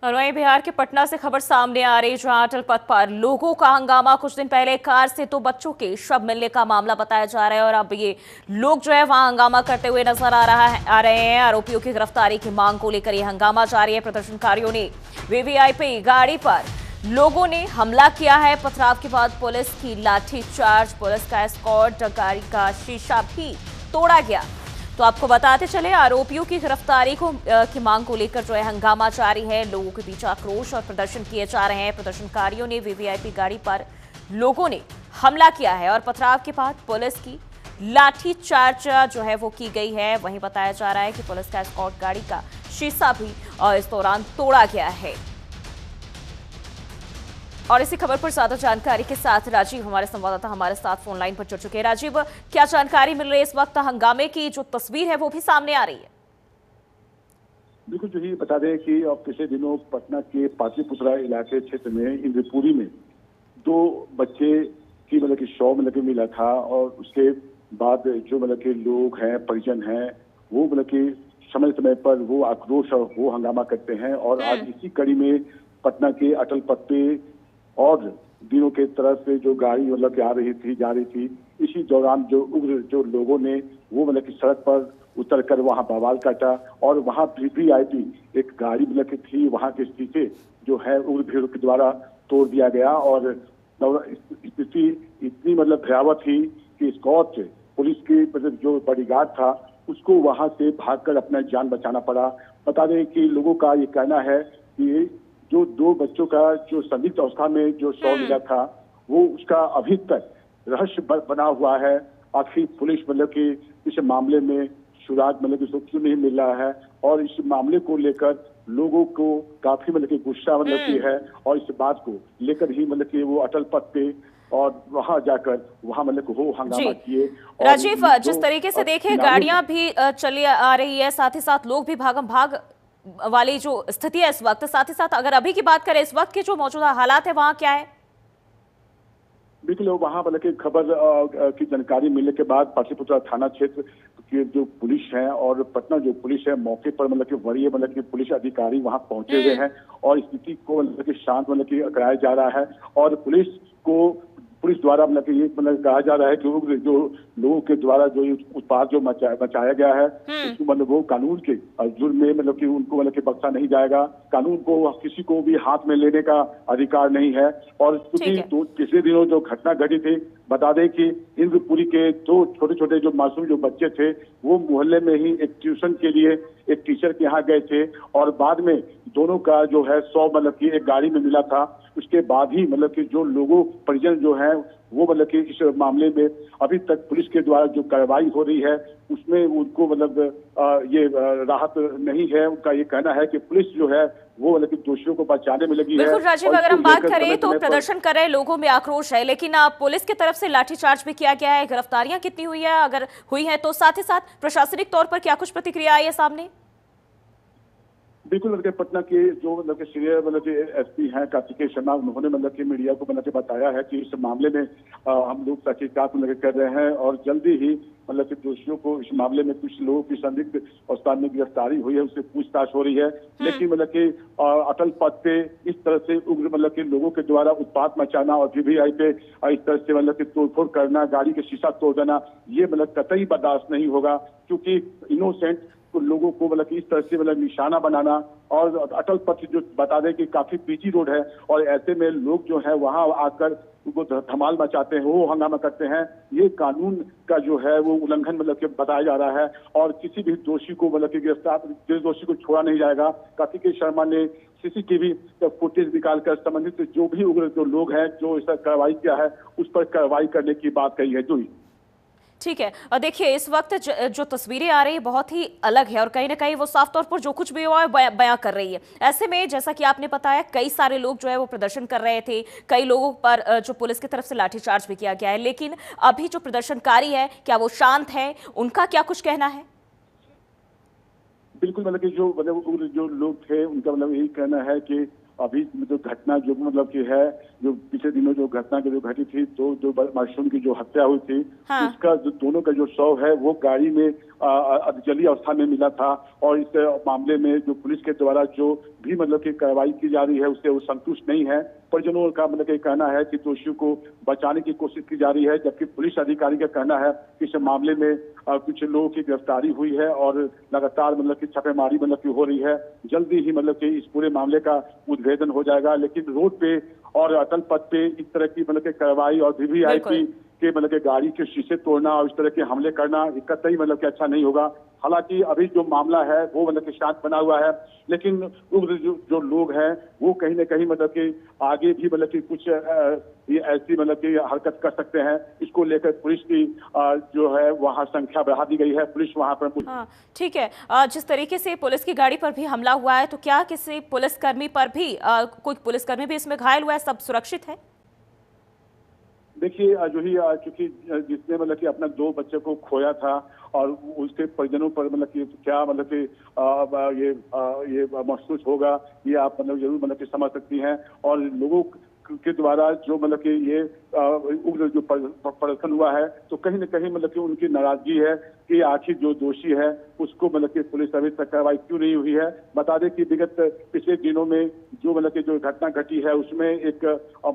और वहीं बिहार के पटना से खबर सामने आ रही, जहां अटल पथ पर लोगों का हंगामा। कुछ दिन पहले कार से 2 बच्चों के शव मिलने का मामला बताया जा रहा है और अब ये लोग जो है वहां हंगामा करते हुए नजर आ रहे हैं। आरोपियों की गिरफ्तारी की मांग को लेकर ये हंगामा जारी है। प्रदर्शनकारियों ने वीवीआईपी गाड़ी पर लोगों ने हमला किया है। पथराव के बाद पुलिस की लाठीचार्ज, पुलिस का एस्कॉर्ट, गाड़ी का शीशा भी तोड़ा गया। तो आपको बताते चले, आरोपियों की गिरफ्तारी की मांग को लेकर जो है हंगामा जारी है। लोगों के बीच आक्रोश और प्रदर्शन किए जा रहे हैं। प्रदर्शनकारियों ने वीवीआईपी गाड़ी पर लोगों ने हमला किया है और पथराव के बाद पुलिस की लाठीचार्ज जो है वो की गई है। वहीं बताया जा रहा है कि पुलिस का एस्कॉर्ट गाड़ी का शीशा भी इस दौरान तोड़ा गया है। और इसी खबर पर ज्यादा जानकारी के साथ राजीव, हमारे संवाददाता, हमारे साथ फोन लाइन पर जुड़ चुके हैं। राजीव, क्या जानकारी मिल रही है इस वक्त? हंगामे की जो तस्वीर है वो भी सामने आ रही है। बिल्कुल, जो ही बता दें कि अब पिछले दिनों पटना के पाटलिपुत्रा इलाके क्षेत्र में इंद्रपुरी में 2 बच्चे की कि शव कि मिला था। और उसके बाद जो कि लोग हैं, परिजन हैं, वो कि समय समय पर वो आक्रोश और वो हंगामा करते हैं। और आज इसी कड़ी में पटना के अटल पथ पे और दिनों के तरफ से जो गाड़ी कि आ रही थी, जा रही थी, इसी दौरान जो उग्र जो लोगों ने वो कि सड़क पर उतरकर वहां बवाल काटा। और वहां वीवीआईपी एक गाड़ी कि थी, वहां के शीशे जो है उग्र भीड़ के द्वारा तोड़ दिया गया। और स्थिति इतनी भयावह थी कि स्कॉट पुलिस की जो बॉडीगार्ड था उसको वहां से भागकर अपना जान बचाना पड़ा। बता दें कि लोगों का ये कहना है कि जो 2 बच्चों का जो संदिग्ध अवस्था में जो शव मिला था, वो उसका अभी तक रहस्य बना हुआ है। आखिर पुलिस कि इस मामले में सुराग कि क्यों नहीं मिल रहा है। और इस मामले को लेकर लोगों को काफी कि गुस्सा की है। और इस बात को लेकर ही कि वो अटल पथ पे और वहां जाकर वहां हो हंगामा किए। राजीव, जिस तरीके से देखे गाड़ियां भी चली आ रही है, साथ ही साथ लोग भी भागम भाग वाली जो स्थिति है इस वक्त, साथ ही साथ अगर अभी की बात करें, इस वक्त के जो मौजूदा हालात है वहां क्या है? बिल्कुल, वहां कि खबर की जानकारी मिलने के बाद पाटलिपुत्रा थाना क्षेत्र की जो पुलिस है और पटना जो पुलिस है, मौके पर कि वरीय कि पुलिस अधिकारी वहां पहुंचे हुए हैं और स्थिति को कि शांत कि कराया जा रहा है। और पुलिस द्वारा कि ये कहा जा रहा है कि जो लोगों के द्वारा जो उत्पाद जो मचाया गया है उसको वो कानून के जुर्म में कि उनको कि बख्शा नहीं जाएगा। कानून को किसी को भी हाथ में लेने का अधिकार नहीं है। और क्योंकि पिछले दिनों जो घटना घटी थी, बता दें कि इंद्रपुरी के 2 छोटे छोटे जो मासूम जो बच्चे थे, वो मोहल्ले में ही एक ट्यूशन के लिए एक टीचर के यहाँ गए थे और बाद में दोनों का जो है शव कि एक गाड़ी में मिला था। उसके बाद ही कि जो लोगों परिजन जो है वो कि इस मामले में अभी तक पुलिस के द्वारा जो कार्रवाई हो रही है उसमें उनको ये राहत नहीं है। उनका ये कहना है कि पुलिस जो है वो कि दोषियों को बचाने में लगी है। बिल्कुल राजीव, अगर हम बात करें तो प्रदर्शन कर रहे लोगों में आक्रोश है, लेकिन पुलिस की तरफ से लाठीचार्ज भी किया गया है। गिरफ्तारियां कितनी हुई है, अगर हुई है तो साथ ही साथ प्रशासनिक तौर पर क्या कुछ प्रतिक्रिया आई है सामने? बिल्कुल, पटना के जो सीनियर एसपी हैं कार्तिकेय शर्मा, उन्होंने कि मीडिया को बताया है कि इस मामले में हम लोग तहकीकात कर रहे हैं और जल्दी ही कि दोषियों को इस मामले में कुछ लोगों की संदिग्ध अवस्था में गिरफ्तारी हुई है, उससे पूछताछ हो रही है। लेकिन कि अटल पथ पे इस तरह से उग्र कि लोगों के द्वारा उत्पात मचाना और वीवीआई पे इस तरह से कि तोड़फोड़ करना, गाड़ी के शीशा तोड़ देना, ये कतई बर्दाश्त नहीं होगा। क्योंकि इनोसेंट लोगों को इस तरह से निशाना बनाना, और अटल पथ जो बता दें कि काफी पीची रोड है और ऐसे में लोग जो है वहां आकर वो धमाल मचाते हैं, वो हंगामा करते हैं। ये कानून का जो है वो उल्लंघन कि बताया जा रहा है और किसी भी दोषी को कि गिरफ्तार दोषी को छोड़ा नहीं जाएगा। कार्तिकेय शर्मा ने सीसीटीवी फुटेज निकालकर संबंधित जो भी उग्र जो लोग हैं जो इस कार्रवाई किया है उस पर कार्रवाई करने की बात कही है। जो ठीक है, और देखिए इस वक्त जो तस्वीरें आ रही है बहुत ही अलग है और कहीं ना कहीं वो साफ तौर पर जो कुछ भी हुआ है बयां कर रही है। ऐसे में जैसा कि आपने बताया, कई सारे लोग जो है वो प्रदर्शन कर रहे थे, कई लोगों पर जो पुलिस की तरफ से लाठीचार्ज भी किया गया है, लेकिन अभी जो प्रदर्शनकारी है क्या वो शांत है? उनका क्या कुछ कहना है? बिल्कुल, कि जो जो लोग थे उनका यही कहना है कि अभी जो घटना जो मतलब की है, जो पिछले दिनों जो घटना की जो घटी थी, तो जो मासूम की जो हत्या हुई थी, हाँ। उसका जो दोनों का जो शव है वो गाड़ी में जली अवस्था में मिला था। और इस मामले में जो पुलिस के द्वारा जो भी मतलब की कार्रवाई की जा रही है उससे वो संतुष्ट नहीं है। परिजनों का मतलब कहना है कि दोषियों को बचाने की कोशिश की जा रही है, जबकि पुलिस अधिकारी का कहना है कि इस मामले में कुछ लोगों की गिरफ्तारी हुई है और लगातार मतलब की छापेमारी मतलब की हो रही है। जल्दी ही मतलब कि इस पूरे मामले का उद्भेदन हो जाएगा। लेकिन रोड पे और अटल पथ पे इस तरह की मतलब की कार्रवाई और वीवीआईपी के मतलब के गाड़ी के शीशे तोड़ना और इस तरह के हमले करना कतई मतलब कि अच्छा नहीं होगा। हालांकि अभी जो मामला है वो मतलब कि शांत बना हुआ है, लेकिन जो लोग हैं वो कहीं ना कहीं मतलब कि आगे भी मतलब कि कुछ ये ऐसी मतलब कि हरकत कर सकते हैं। इसको लेकर पुलिस की जो है वहाँ संख्या बढ़ा दी गई है। पुलिस वहाँ पर हाँ, ठीक है। जिस तरीके से पुलिस की गाड़ी पर भी हमला हुआ है, तो क्या किसी पुलिसकर्मी पर भी कोई पुलिसकर्मी भी इसमें घायल हुआ है? सब सुरक्षित है? देखिए जो ही चूंकि जिसने मतलब कि अपना 2 बच्चे को खोया था और उसके परिजनों पर मतलब कि क्या मतलब कि ये महसूस होगा, ये आप मतलब जरूर मतलब कि समझ सकती हैं। और लोगों के द्वारा जो मतलब कि ये उग्र जो प्रदर्शन हुआ है, तो कहीं न कहीं मतलब कि उनकी नाराजगी है कि आखिर जो दोषी है उसको मतलब कि पुलिस अभी तक कार्रवाई क्यों नहीं हुई है। बता दें कि विगत पिछले दिनों में जो मतलब कि जो घटना घटी है उसमें एक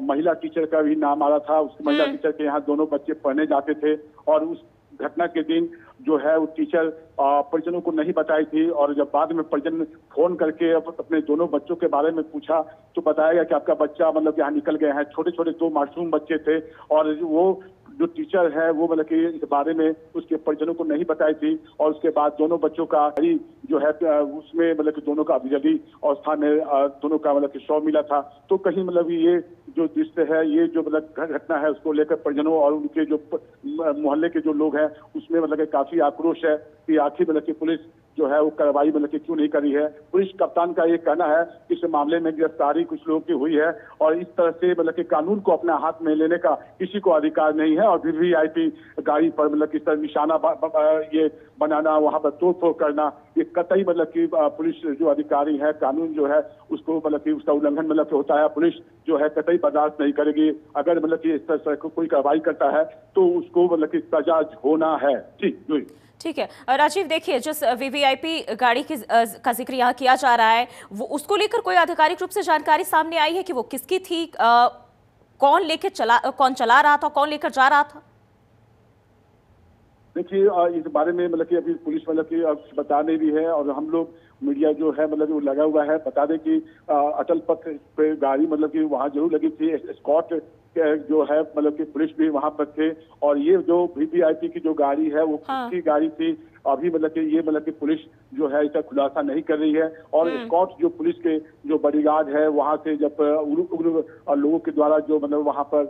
महिला टीचर का भी नाम आ रहा था। उस महिला टीचर के यहाँ दोनों बच्चे पढ़ने जाते थे और उस घटना के दिन जो है वो टीचर परिजनों को नहीं बताई थी। और जब बाद में परिजन ने फोन करके अपने दोनों बच्चों के बारे में पूछा तो बताया गया कि आपका बच्चा मतलब यहाँ निकल गए हैं। छोटे छोटे 2 मासूम बच्चे थे और वो जो टीचर है वो मतलब कि इस बारे में उसके परिजनों को नहीं बताई थी। और उसके बाद दोनों बच्चों का जो है उसमें मतलब कि दोनों का अभिजली अवस्था में दोनों का मतलब कि शव मिला था। तो कहीं मतलब ये जो दृश्य है, ये जो मतलब घटना है उसको लेकर परिजनों और उनके जो मोहल्ले के जो लोग हैं उसमें मतलब कि काफी आक्रोश है कि आखिर मतलब कि पुलिस जो है वो कार्रवाई मतलब कि क्यों नहीं करी है। पुलिस कप्तान का ये कहना है कि इस मामले में गिरफ्तारी कुछ लोगों की हुई है और इस तरह से मतलब कि कानून को अपने हाथ में लेने का किसी को अधिकार नहीं है। और वीवीआईपी गाड़ी पर मतलब किस तरह निशाना ये बनाना, वहां पर तोड़फोड़ करना, ये कतई मतलब कि पुलिस जो अधिकारी है, कानून जो है उसको मतलब कि उसका उल्लंघन मतलब कि होता है। पुलिस जो है कतई बर्दाश्त नहीं करेगी। अगर मतलब कि इस तरह से कोई कार्रवाई करता है तो उसको मतलब कि सजा होना है। जी ठीक है। राजीव, देखिए, जिस वीवीआईपी गाड़ी की का जिक्र यहाँ किया जा रहा है, वो उसको लेकर कोई आधिकारिक रूप से जानकारी सामने आई है कि वो किसकी थी? कौन चला रहा था, कौन लेकर जा रहा था? देखिए इस बारे में मतलब कि अभी पुलिस मतलब कि कुछ बता नहीं रही है और हम लोग मीडिया जो है मतलब वो लगा हुआ है। बता दें कि अटल पथ पे गाड़ी मतलब कि वहाँ जरूर लगी थी। स्कॉट जो है मतलब कि पुलिस भी वहां पर थे और ये जो वीवीआईपी की जो गाड़ी है वो किसकी गाड़ी थी अभी मतलब कि ये मतलब कि पुलिस जो है इसका खुलासा नहीं कर रही है। और स्कॉट जो पुलिस के जो बॉडीगार्ड है वहां से जब उग्र लोगों के द्वारा जो मतलब वहां पर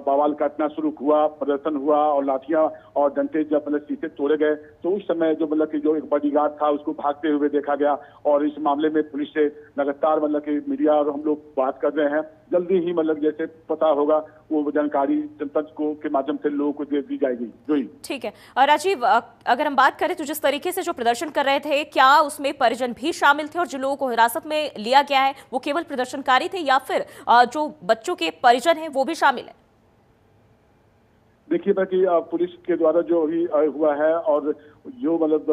बवाल काटना शुरू हुआ, प्रदर्शन हुआ और लाठियां और डंडे जब मतलब शीशे तोड़े गए तो उस समय जो मतलब कि जो एक बॉडीगार्ड था उसको भागते हुए देखा गया। और इस मामले में पुलिस से लगातार मतलब कि मीडिया और हम लोग बात कर रहे हैं। जल्दी ही मतलब जैसे पता होगा वो जानकारी जनता को के माध्यम से लोगों को दे दी जाएगी। जो ही ठीक है। और राजीव, अगर हम बात करें तो जिस तरीके से जो प्रदर्शन कर रहे थे, क्या उसमें परिजन भी शामिल थे? और जिन लोगों को हिरासत में लिया गया है वो केवल प्रदर्शनकारी थे या फिर जो बच्चों के परिजन हैं वो भी शामिल है? देखिए बाकी पुलिस के द्वारा जो अभी हुआ है और जो मतलब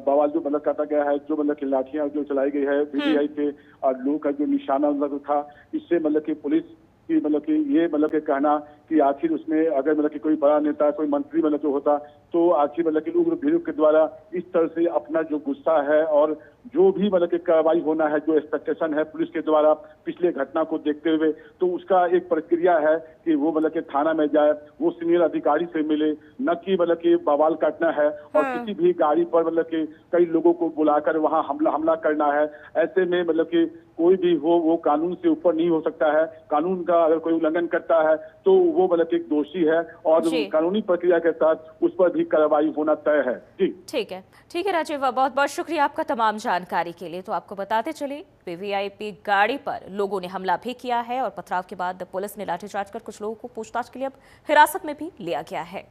बवाल जो मतलब काटा गया है, जो मतलब की लाठियां जो चलाई गई है वीवीआई पे और लोगों का जो निशाना मतलब था, इससे मतलब की पुलिस की मतलब कि ये मतलब के कहना कि आखिर उसमें अगर मतलब कि कोई बड़ा नेता, कोई मंत्री मतलब जो होता तो आखिर मतलब कि उग्र भीड़ के द्वारा इस तरह से अपना जो गुस्सा है और जो भी मतलब कि कार्रवाई होना है, जो एक्सपेक्टेशन है पुलिस के द्वारा पिछले घटना को देखते हुए, तो उसका एक प्रक्रिया है कि वो मतलब कि थाना में जाए, वो सीनियर अधिकारी से मिले, न कि मतलब कि बवाल काटना है और किसी भी गाड़ी पर मतलब कि कई लोगों को बुलाकर वहां हमला करना है। ऐसे में मतलब कि कोई भी हो वो कानून से ऊपर नहीं हो सकता है। कानून का अगर कोई उल्लंघन करता है तो वो मतलब एक दोषी है और कानूनी प्रक्रिया के साथ उस पर भी कार्रवाई होना तय है। जी ठीक है राजीव, बहुत बहुत शुक्रिया आपका तमाम जानकारी के लिए। तो आपको बताते चले, वीवीआईपी गाड़ी पर लोगों ने हमला भी किया है और पथराव के बाद पुलिस ने लाठीचार्ज कर कुछ लोगों को पूछताछ के लिए अब हिरासत में भी लिया गया है।